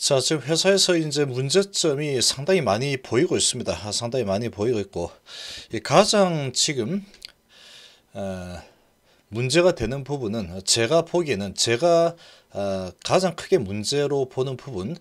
자, 지금 회사에서 이제 문제점이 상당히 많이 보이고 있습니다. 상당히 많이 보이고 있고, 이 가장 지금 문제가 되는 부분은 제가 보기에는 제가 가장 크게 문제로 보는 부분,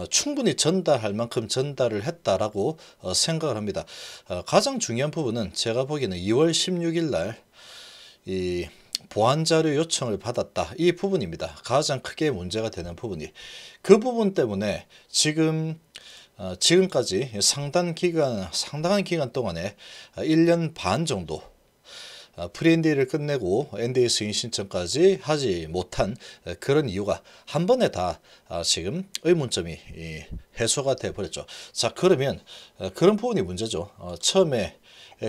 충분히 전달할 만큼 전달을 했다라고 생각을 합니다. 가장 중요한 부분은 제가 보기에는 2월 16일 날 이 보안 자료 요청을 받았다, 이 부분입니다. 가장 크게 문제가 되는 부분이 그 부분 때문에 지금까지 상당한 기간 동안에 1년 반 정도 프리엔디를 끝내고 NDA 승인 신청까지 하지 못한 그런 이유가 한 번에 다 지금 의문점이 해소가 돼 버렸죠. 자, 그러면 그런 부분이 문제죠. 처음에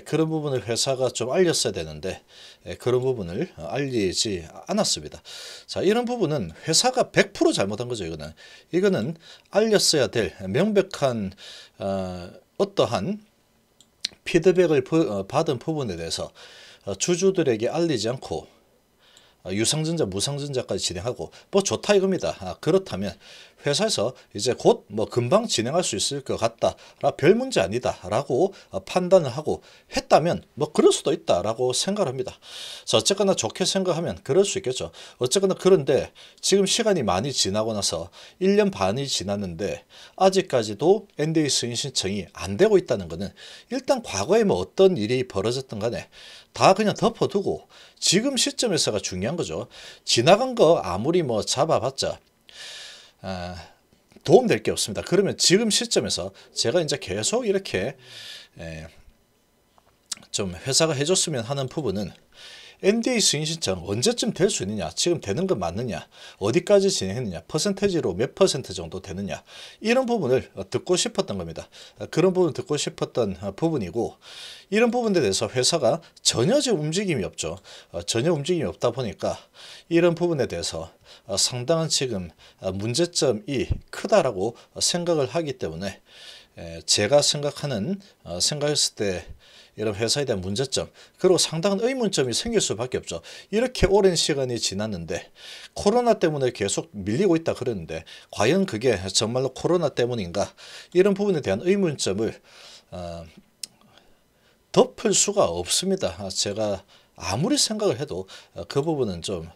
그런 부분을 회사가 좀 알렸어야 되는데 그런 부분을 알리지 않았습니다. 자, 이런 부분은 회사가 100% 잘못한 거죠. 이거는 알렸어야 될 명백한 어떠한 피드백을 받은 부분에 대해서 주주들에게 알리지 않고 유상증자, 무상증자까지 진행하고 뭐 좋다 이겁니다. 그렇다면 회사에서 이제 곧 뭐 금방 진행할 수 있을 것 같다라, 별 문제 아니다라고 판단을 하고 했다면 뭐 그럴 수도 있다라고 생각을 합니다. 자, 어쨌거나 좋게 생각하면 그럴 수 있겠죠. 어쨌거나 그런데 지금 시간이 많이 지나고 나서 1년 반이 지났는데 아직까지도 NDA 승인 신청이 안 되고 있다는 것은 일단 과거에 뭐 어떤 일이 벌어졌든 간에 다 그냥 덮어두고 지금 시점에서가 중요한 거죠. 지나간 거 아무리 뭐 잡아봤자 도움될 게 없습니다. 그러면 지금 시점에서 제가 이제 계속 이렇게 좀 회사가 해줬으면 하는 부분은 NDA 승인 신청 언제쯤 될 수 있느냐, 지금 되는 거 맞느냐, 어디까지 진행했느냐, 퍼센테이지로 몇 퍼센트 정도 되느냐, 이런 부분을 듣고 싶었던 겁니다. 그런 부분 듣고 싶었던 부분이고, 이런 부분에 대해서 회사가 전혀 지금 움직임이 없죠. 전혀 움직임이 없다 보니까 이런 부분에 대해서 상당한 지금 문제점이 크다라고 생각을 하기 때문에 제가 생각했을 때 이런 회사에 대한 문제점, 그리고 상당한 의문점이 생길 수밖에 없죠. 이렇게 오랜 시간이 지났는데 코로나 때문에 계속 밀리고 있다 그랬는데 과연 그게 정말로 코로나 때문인가, 이런 부분에 대한 의문점을 덮을 수가 없습니다. 제가 아무리 생각을 해도 그 부분은 좀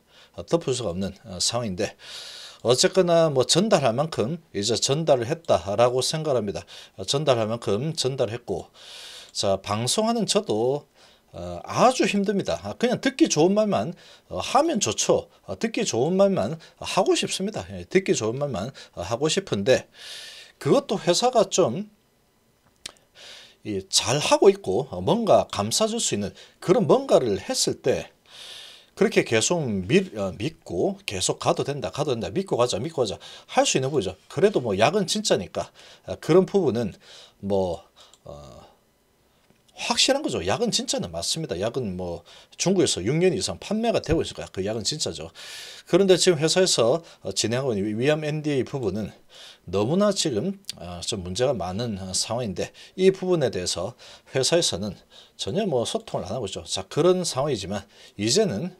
덮을 수가 없는 상황인데, 어쨌거나 뭐 전달할 만큼 이제 전달을 했다라고 생각합니다. 전달할 만큼 전달했고, 자, 방송하는 저도 아주 힘듭니다. 그냥 듣기 좋은 말만 하면 좋죠. 듣기 좋은 말만 하고 싶습니다. 듣기 좋은 말만 하고 싶은데 그것도 회사가 좀 잘 하고 있고 뭔가 감싸줄 수 있는 그런 뭔가를 했을 때 그렇게 계속 믿고 계속 가도 된다 믿고 가자 할 수 있는 부분이죠. 그래도 뭐 약은 진짜니까 그런 부분은 뭐 확실한 거죠. 약은 진짜는 맞습니다. 약은 뭐 중국에서 6년 이상 판매가 되고 있을 거야. 그 약은 진짜죠. 그런데 지금 회사에서 진행하고 있는 위암 NDA 부분은 너무나 지금 좀 문제가 많은 상황인데 이 부분에 대해서 회사에서는 전혀 뭐 소통을 안 하고 있죠. 자, 그런 상황이지만 이제는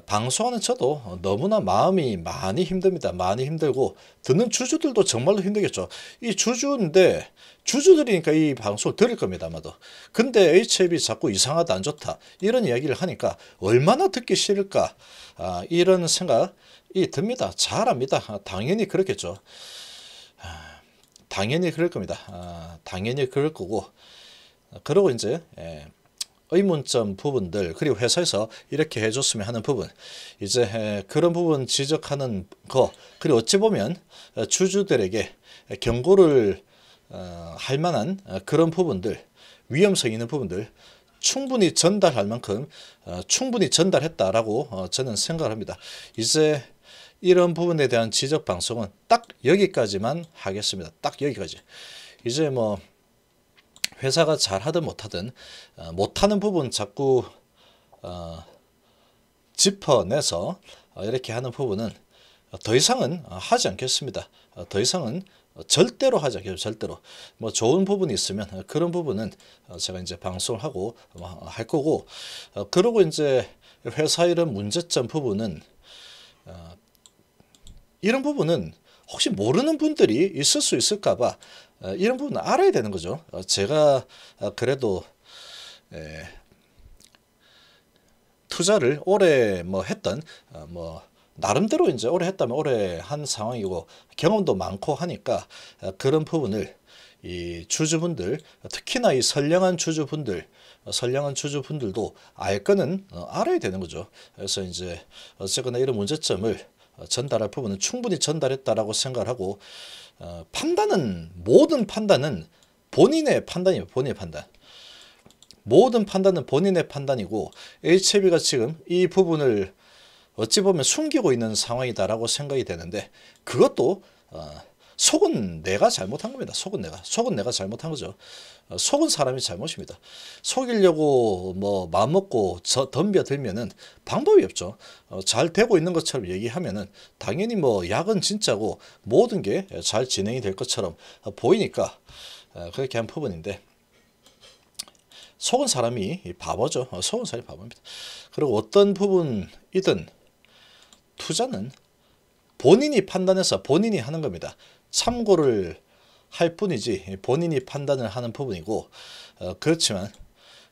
방송하는 저도 너무나 마음이 많이 힘듭니다. 많이 힘들고 듣는 주주들도 정말로 힘들겠죠. 이 주주인데 주주들이니까 이 방송을 들을 겁니다, 아마도. 근데 HAB 자꾸 이상하다, 안 좋다 이런 이야기를 하니까 얼마나 듣기 싫을까, 이런 생각이 듭니다. 잘 압니다. 당연히 그렇겠죠. 당연히 그럴 겁니다. 당연히 그럴 거고, 그리고 이제 의문점 부분들, 그리고 회사에서 이렇게 해줬으면 하는 부분, 이제 그런 부분 지적하는 거, 그리고 어찌 보면 주주들에게 경고를 할 만한 그런 부분들, 위험성 있는 부분들 충분히 전달할 만큼 충분히 전달했다라고 저는 생각을 합니다. 이제 이런 부분에 대한 지적 방송은 딱 여기까지만 하겠습니다. 딱 여기까지. 이제 뭐 회사가 잘하든 못하든 못하는 부분 자꾸 짚어내서 이렇게 하는 부분은 더 이상은 하지 않겠습니다. 더 이상은 절대로 하지 않겠습니다. 절대로. 뭐 좋은 부분이 있으면 그런 부분은 제가 이제 방송을 하고 할 거고, 그리고 이제 회사 이런 문제점 부분은 이런 부분은 혹시 모르는 분들이 있을 수 있을까봐 이런 부분은 알아야 되는 거죠. 제가 그래도 투자를 오래 뭐 했던 뭐 나름대로 이제 오래 했다면 오래 한 상황이고 경험도 많고 하니까 그런 부분을 이 주주분들, 특히나 이 선량한 주주분들도 알 거는 알아야 되는 거죠. 그래서 이제 어쨌거나 이런 문제점을 전달할 부분은 충분히 전달했다라고 생각하고, 모든 판단은 본인의 판단이에요. 본인의 판단. 모든 판단은 본인의 판단이고, HLB가 지금 이 부분을 어찌 보면 숨기고 있는 상황이다라고 생각이 되는데, 그것도 속은 내가 잘못한 겁니다. 속은 내가 잘못한 거죠. 속은 사람이 잘못입니다. 속이려고 뭐 마음 먹고 덤벼들면은 방법이 없죠. 잘 되고 있는 것처럼 얘기하면은 당연히 뭐 약은 진짜고 모든 게 잘 진행이 될 것처럼 보이니까 그렇게 한 부분인데, 속은 사람이 바보죠. 속은 사람이 바보입니다. 그리고 어떤 부분이든 투자는 본인이 판단해서 본인이 하는 겁니다. 참고를 할 뿐이지 본인이 판단을 하는 부분이고, 그렇지만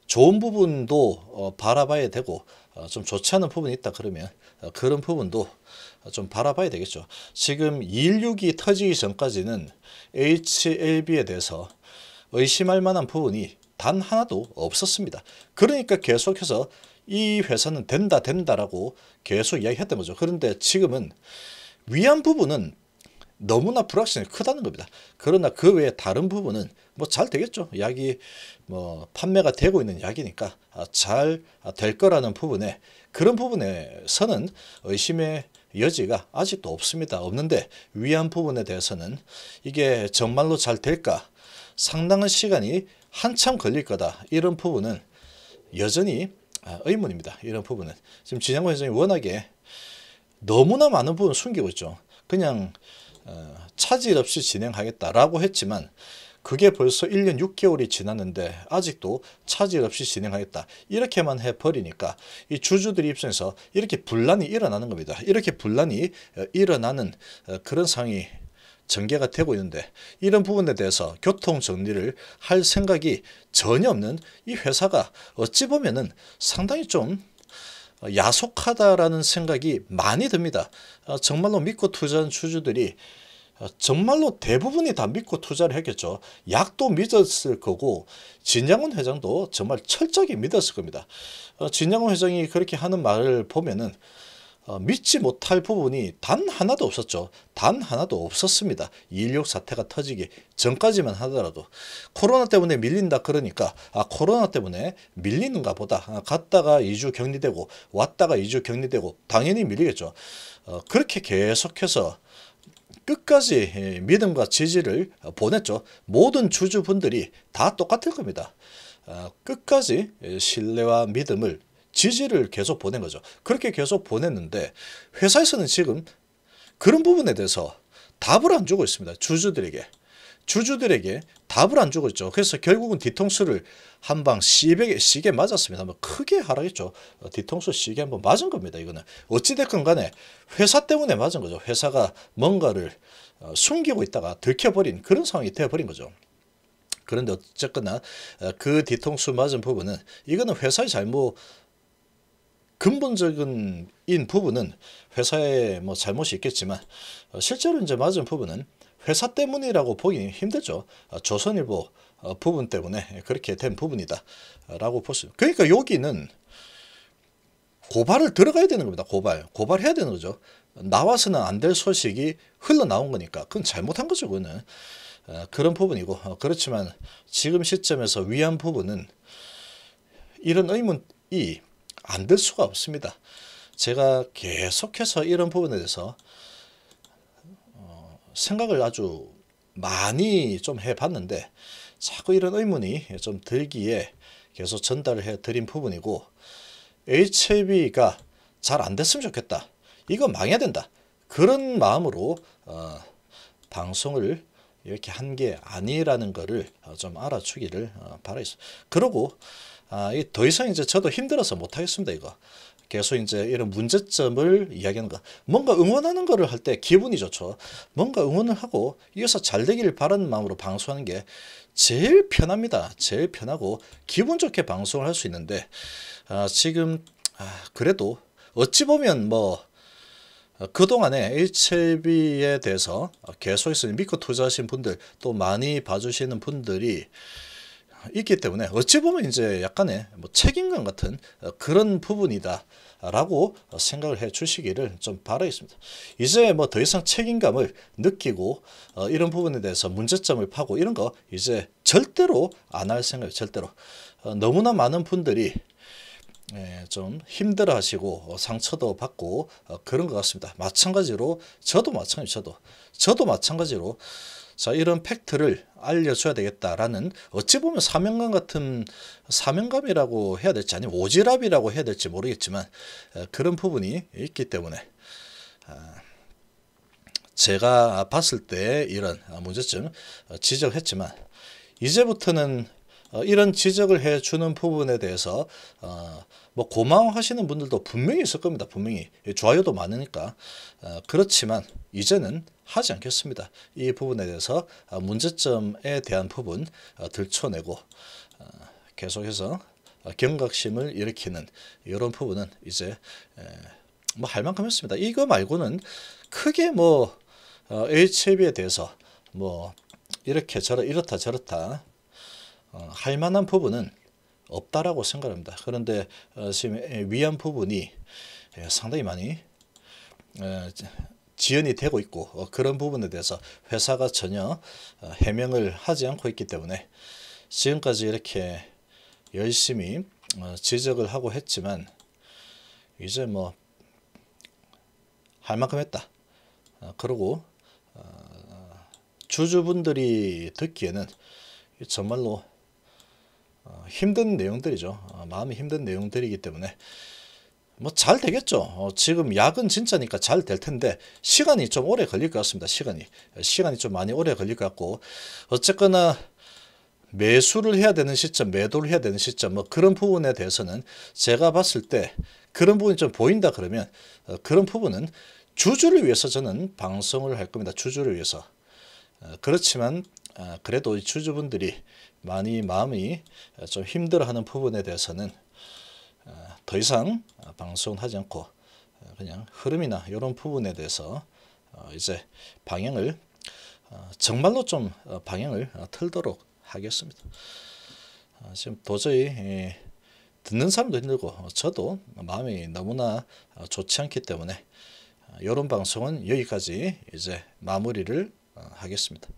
좋은 부분도 바라봐야 되고, 좀 좋지 않은 부분이 있다 그러면 그런 부분도 좀 바라봐야 되겠죠. 지금 216이 터지기 전까지는 HLB에 대해서 의심할 만한 부분이 단 하나도 없었습니다. 그러니까 계속해서 이 회사는 된다라고 계속 이야기했던 거죠. 그런데 지금은 위안 부분은 너무나 불확실성이 크다는 겁니다. 그러나 그 외에 다른 부분은 뭐 잘 되겠죠. 약이 뭐 판매가 되고 있는 약이니까 잘 될 거라는 부분에, 그런 부분에서는 의심의 여지가 아직도 없습니다. 없는데 위안 부분에 대해서는 이게 정말로 잘 될까, 상당한 시간이 한참 걸릴 거다, 이런 부분은 여전히 의문입니다. 이런 부분은 지금 진양권 회장이 워낙에 너무나 많은 부분을 숨기고 있죠. 그냥 차질 없이 진행하겠다라고 했지만 그게 벌써 1년 6개월이 지났는데 아직도 차질 없이 진행하겠다 이렇게만 해버리니까 이 주주들 입장에서 이렇게 분란이 일어나는 겁니다. 이렇게 분란이 일어나는 그런 상황이 전개가 되고 있는데, 이런 부분에 대해서 교통 정리를 할 생각이 전혀 없는 이 회사가 어찌 보면은 상당히 좀 야속하다라는 생각이 많이 듭니다. 정말로 믿고 투자한 주주들이 정말로 대부분이 다 믿고 투자를 했겠죠. 약도 믿었을 거고 진양훈 회장도 정말 철저하게 믿었을 겁니다. 진양훈 회장이 그렇게 하는 말을 보면은 믿지 못할 부분이 단 하나도 없었죠. 단 하나도 없었습니다. 2.16 사태가 터지기 전까지만 하더라도. 코로나 때문에 밀린다 그러니까 코로나 때문에 밀리는가 보다. 갔다가 2주 격리되고 왔다가 2주 격리되고 당연히 밀리겠죠. 그렇게 계속해서 끝까지 믿음과 지지를 보냈죠. 모든 주주분들이 다 똑같을 겁니다. 끝까지 신뢰와 믿음을, 지지를 계속 보낸 거죠. 그렇게 계속 보냈는데 회사에서는 지금 그런 부분에 대해서 답을 안 주고 있습니다. 주주들에게 답을 안 주고 있죠. 그래서 결국은 뒤통수를 한 방 시게 맞았습니다. 뭐 크게 하락했죠. 뒤통수 시게 한번 맞은 겁니다. 이거는 어찌됐건 간에 회사 때문에 맞은 거죠. 회사가 뭔가를 숨기고 있다가 들켜버린 그런 상황이 되어버린 거죠. 그런데 어쨌거나 그 뒤통수 맞은 부분은, 이거는 회사의 잘못, 근본적인 부분은 회사의 뭐 잘못이 있겠지만 실제로 이제 맞은 부분은 회사 때문이라고 보기 힘들죠. 조선일보 부분 때문에 그렇게 된 부분이다 라고 볼 수. 그러니까 여기는 고발을 들어가야 되는 겁니다. 고발해야 되는 거죠. 나와서는 안 될 소식이 흘러나온 거니까 그건 잘못한 거죠. 그거는 그런 부분이고, 그렇지만 지금 시점에서 위안 부분은 이런 의문이 안 들 수가 없습니다. 제가 계속해서 이런 부분에 대해서 생각을 아주 많이 좀 해봤는데 자꾸 이런 의문이 좀 들기에 계속 전달을 해드린 부분이고, HLB가 잘 안 됐으면 좋겠다, 이거 망해야 된다, 그런 마음으로 방송을 이렇게 한 게 아니라는 거를 좀 알아주기를 바라겠습니다. 그러고 더 이상 이제 저도 힘들어서 못하겠습니다. 이거 계속 이제 이런 문제점을 이야기하는 거. 뭔가 응원하는 거를 할 때 기분이 좋죠. 뭔가 응원을 하고 이어서 잘 되기를 바라는 마음으로 방송하는 게 제일 편합니다. 제일 편하고 기분 좋게 방송을 할 수 있는데 지금 그래도 어찌 보면 뭐 그동안에 HLB에 대해서 계속해서 믿고 투자하신 분들 또 많이 봐주시는 분들이 있기 때문에 어찌 보면 이제 약간의 뭐 책임감 같은 그런 부분이다 라고 생각을 해 주시기를 좀 바라겠습니다. 이제 뭐 더 이상 책임감을 느끼고 이런 부분에 대해서 문제점을 파고 이런 거 이제 절대로 안 할 생각이에요. 절대로. 너무나 많은 분들이 좀 힘들어 하시고 상처도 받고 그런 것 같습니다. 마찬가지로 저도 마찬가지로 자, 이런 팩트를 알려줘야 되겠다라는 어찌 보면 사명감 같은 사명감이라고 해야 될지 아니면 오지랖이라고 해야 될지 모르겠지만 그런 부분이 있기 때문에 제가 봤을 때 이런 문제점 지적했지만 이제부터는 이런 지적을 해주는 부분에 대해서 뭐 고마워하시는 분들도 분명히 있을 겁니다. 분명히 좋아요도 많으니까 그렇지만 이제는 하지 않겠습니다. 이 부분에 대해서 문제점에 대한 부분 들춰내고 계속해서 경각심을 일으키는 이런 부분은 이제 뭐 할 만큼 했습니다. 이거 말고는 크게 뭐 HLB에 대해서 뭐 이렇게 이렇다 저렇다 할 만한 부분은 없다라고 생각합니다. 그런데 지금 위안 부분이 상당히 많이 지연이 되고 있고 그런 부분에 대해서 회사가 전혀 해명을 하지 않고 있기 때문에 지금까지 이렇게 열심히 지적을 하고 했지만 이제 뭐 할 만큼 했다. 그리고 주주분들이 듣기에는 정말로 힘든 내용들이죠. 마음이 힘든 내용들이기 때문에 뭐 잘 되겠죠. 지금 야근 진짜니까 잘 될 텐데 시간이 좀 오래 걸릴 것 같습니다. 시간이 좀 많이 오래 걸릴 것 같고 어쨌거나 매수를 해야 되는 시점, 매도를 해야 되는 시점 뭐 그런 부분에 대해서는 제가 봤을 때 그런 부분이 좀 보인다 그러면 그런 부분은 주주를 위해서 저는 방송을 할 겁니다. 주주를 위해서. 그렇지만 그래도 주주분들이 많이 마음이 좀 힘들어하는 부분에 대해서는 더 이상 방송을 하지 않고 그냥 흐름이나 이런 부분에 대해서 이제 방향을 정말로 좀 방향을 틀도록 하겠습니다. 지금 도저히 듣는 사람도 힘들고 저도 마음이 너무나 좋지 않기 때문에 이런 방송은 여기까지 이제 마무리를 하겠습니다.